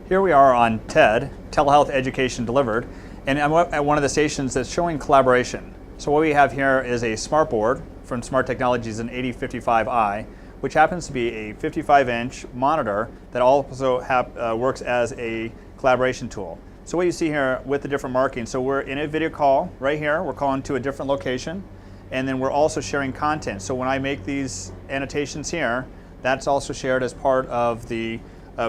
Here we are on TED, Telehealth Education Delivered, and I'm at one of the stations that's showing collaboration. So what we have here is a smart board from Smart Technologies, an 8055i, which happens to be a 55-inch monitor that also works as a collaboration tool. So what you see here with the different markings, so we're in a video call right here, we're calling to a different location, and then we're also sharing content. So when I make these annotations here, that's also shared as part of the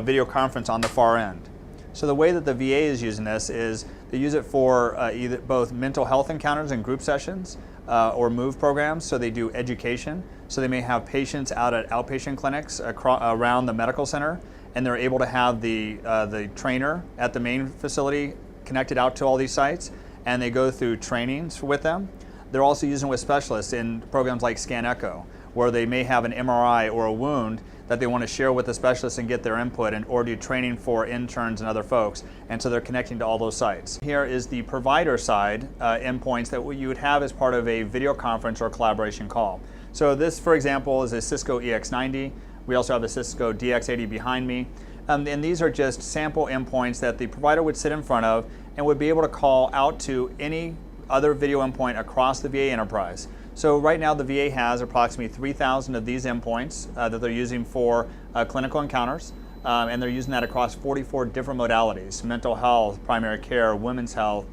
video conference on the far end. So the way that the VA is using this is they use it for either both mental health encounters and group sessions or MOVE programs, so they do education. So they may have patients out at outpatient clinics around the medical center, and they're able to have the trainer at the main facility connected out to all these sites, and they go through trainings with them. They're also using it with specialists in programs like Scan Echo, where they may have an MRI or a wound that they want to share with the specialist and get their input or do training for interns and other folks. And so they're connecting to all those sites. Here is the provider side endpoints that you would have as part of a video conference or collaboration call. So this, for example, is a Cisco EX90. We also have a Cisco DX80 behind me. And these are just sample endpoints that the provider would sit in front of and would be able to call out to any other video endpoint across the VA enterprise. So right now the VA has approximately 3,000 of these endpoints that they're using for clinical encounters, and they're using that across 44 different modalities: mental health, primary care, women's health,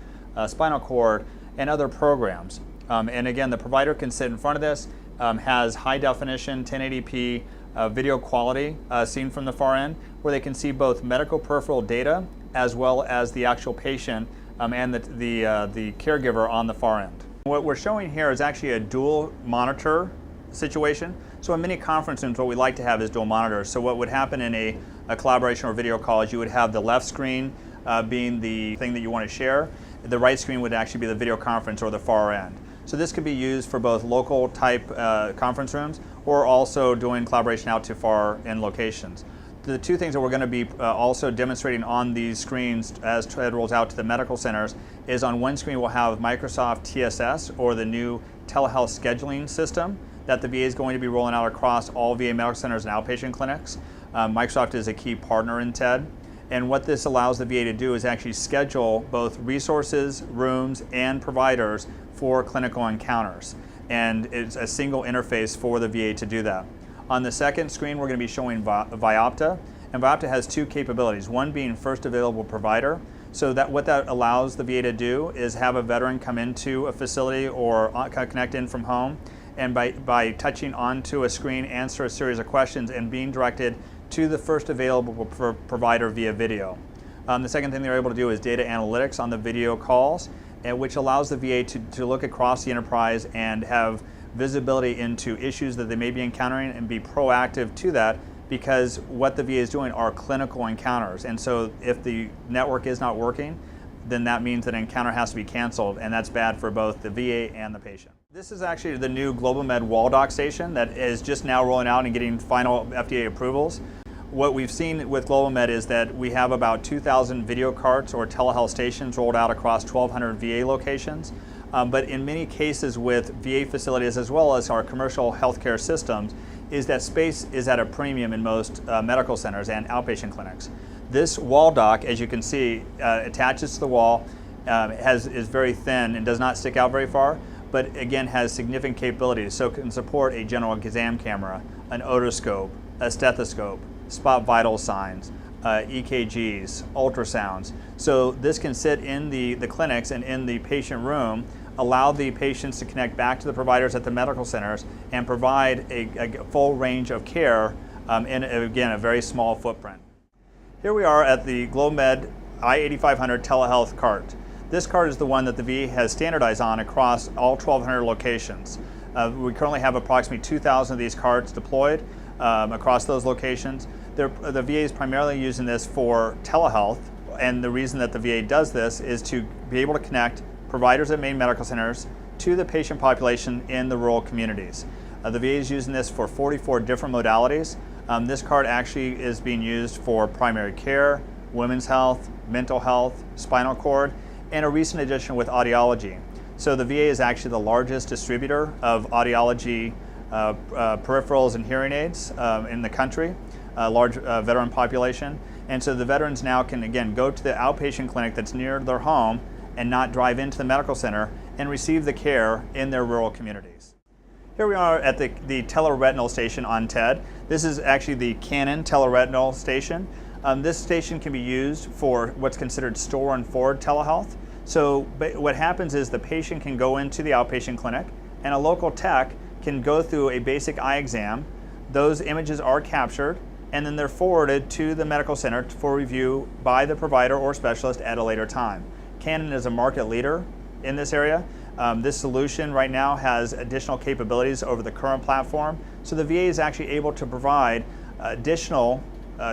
spinal cord, and other programs. And again, the provider can sit in front of this, has high definition 1080p video quality seen from the far end, where they can see both medical peripheral data as well as the actual patient and the caregiver on the far end. What we're showing here is actually a dual monitor situation. So in many conference rooms, what we like to have is dual monitors. So what would happen in a collaboration or video call is you would have the left screen being the thing that you want to share. The right screen would actually be the video conference or the far end. So this could be used for both local type conference rooms or also doing collaboration out to far end locations. The two things that we're going to be also demonstrating on these screens as TED rolls out to the medical centers is on one screen we'll have Microsoft TSS, or the new telehealth scheduling system that the VA is going to be rolling out across all VA medical centers and outpatient clinics. Microsoft is a key partner in TED, and what this allows the VA to do is actually schedule both resources, rooms, and providers for clinical encounters. And it's a single interface for the VA to do that. On the second screen, we're going to be showing Vyopta, and Vyopta has two capabilities, one being first available provider. So that what that allows the VA to do is have a veteran come into a facility or connect in from home, and by touching onto a screen, answer a series of questions and being directed to the first available provider via video. The second thing they're able to do is data analytics on the video calls, which allows the VA to look across the enterprise and have visibility into issues that they may be encountering and be proactive to that, because what the VA is doing are clinical encounters. And so if the network is not working, then that means that an encounter has to be canceled, and that's bad for both the VA and the patient. This is actually the new GlobalMed wall dock station that is just now rolling out and getting final FDA approvals. What we've seen with GlobalMed is that we have about 2,000 video carts or telehealth stations rolled out across 1,200 VA locations. But in many cases with VA facilities as well as our commercial healthcare systems, is that space is at a premium in most medical centers and outpatient clinics. This wall dock, as you can see, attaches to the wall, is very thin and does not stick out very far, but again has significant capabilities. So it can support a general exam camera, an otoscope, a stethoscope, spot vital signs, EKGs, ultrasounds. So this can sit in the clinics and in the patient room, allow the patients to connect back to the providers at the medical centers and provide a full range of care in, again, a very small footprint. Here we are at the GlobalMed i8500 telehealth cart. This cart is the one that the VA has standardized on across all 1,200 locations. We currently have approximately 2,000 of these carts deployed across those locations. The VA is primarily using this for telehealth, and the reason that the VA does this is to be able to connect providers at main medical centers to the patient population in the rural communities. The VA is using this for 44 different modalities. This card actually is being used for primary care, women's health, mental health, spinal cord, and a recent addition with audiology. So the VA is actually the largest distributor of audiology peripherals and hearing aids in the country, a large veteran population. And so the veterans now can, again, go to the outpatient clinic that's near their home and not drive into the medical center and receive the care in their rural communities. Here we are at the teleretinal station on TED. This is actually the Canon teleretinal station. This station can be used for what's considered store and forward telehealth. So what happens is the patient can go into the outpatient clinic and a local tech can go through a basic eye exam. Those images are captured and then they're forwarded to the medical center for review by the provider or specialist at a later time. Canon is a market leader in this area. This solution right now has additional capabilities over the current platform. So the VA is actually able to provide additional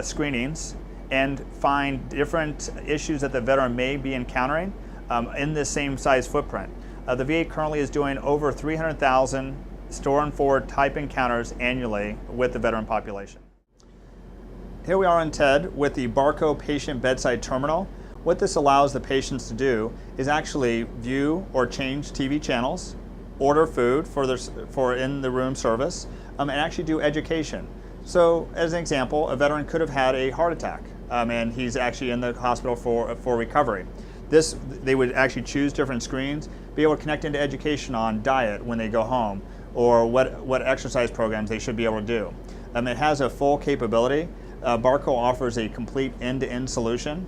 screenings and find different issues that the veteran may be encountering in this same size footprint. The VA currently is doing over 300,000 store and forward type encounters annually with the veteran population. Here we are on TED with the Barco Patient Bedside Terminal. What this allows the patients to do is actually view or change TV channels, order food for in the room service, and actually do education. So as an example, a veteran could have had a heart attack and he's actually in the hospital for recovery. They would actually choose different screens, be able to connect into education on diet when they go home, or what exercise programs they should be able to do. It has a full capability. Barco offers a complete end-to-end solution.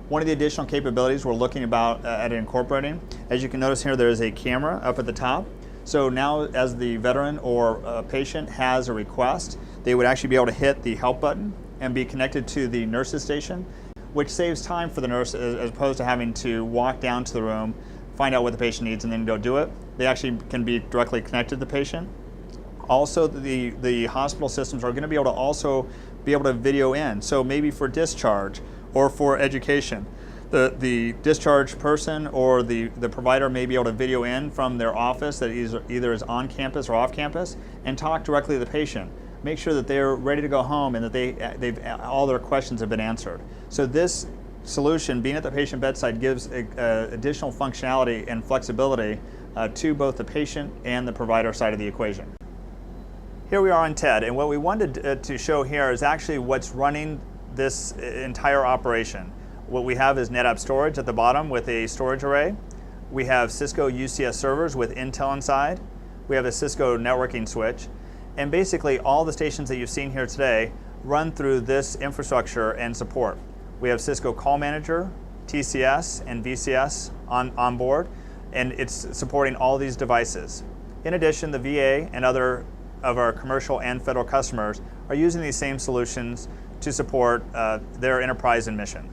One of the additional capabilities we're looking at incorporating, as you can notice here, there is a camera up at the top. So now as the veteran or patient has a request, they would actually be able to hit the help button and be connected to the nurse's station, which saves time for the nurse as opposed to having to walk down to the room, find out what the patient needs and then go do it. They actually can be directly connected to the patient. Also, the hospital systems are going to be able to video in. So maybe for discharge or for education, the discharge person or the provider may be able to video in from their office that either is on campus or off campus and talk directly to the patient. Make sure that they're ready to go home and that all their questions have been answered. So this solution, being at the patient bedside, gives additional functionality and flexibility to both the patient and the provider side of the equation. Here we are on TED, and what we wanted to show here is actually what's running this entire operation. What we have is NetApp storage at the bottom with a storage array. We have Cisco UCS servers with Intel inside. We have a Cisco networking switch. And basically all the stations that you've seen here today run through this infrastructure and support. We have Cisco Call Manager, TCS, and VCS on board, and it's supporting all these devices. In addition, the VA and other of our commercial and federal customers are using these same solutions to support their enterprise and mission.